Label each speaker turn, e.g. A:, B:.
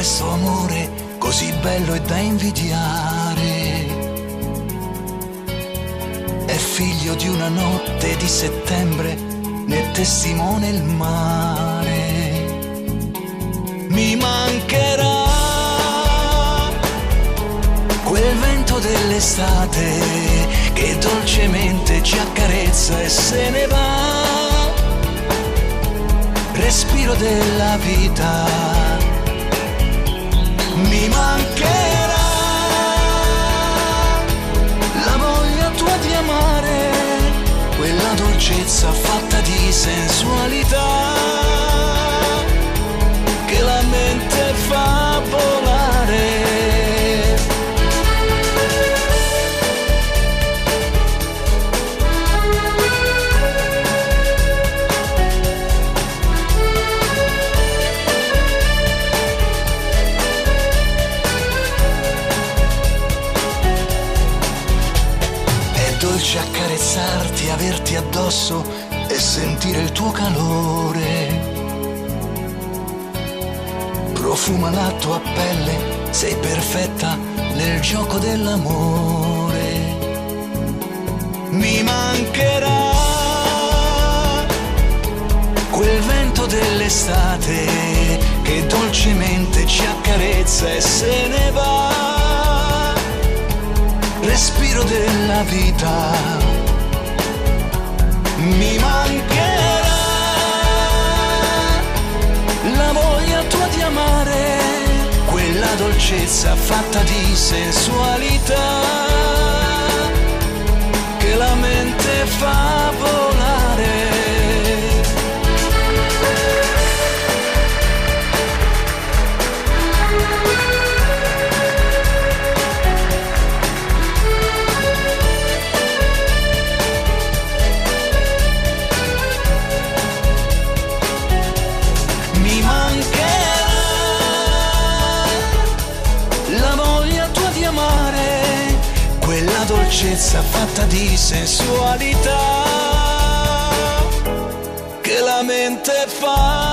A: questo amore così bello e da invidiare. È figlio di una notte di settembre, ne è testimone il mare. Mi mancherà quel vento dell'estate che dolcemente ci accarezza e se ne va. Respiro della vita. Mi mancherà la voglia tua di amare, quella dolcezza fatta di sensualità che la mente fa volare. Dolce accarezzarti, averti addosso e sentire il tuo calore. Profuma la tua pelle, sei perfetta nel gioco dell'amore. Mi mancherà quel vento dell'estate che dolcemente ci accarezza e se ne va. Respiro della vita. Mi mancherà la voglia tua di amare, quella dolcezza fatta di sensualità che la mente fa volare. Dolcezza fatta di sensualità che la mente fa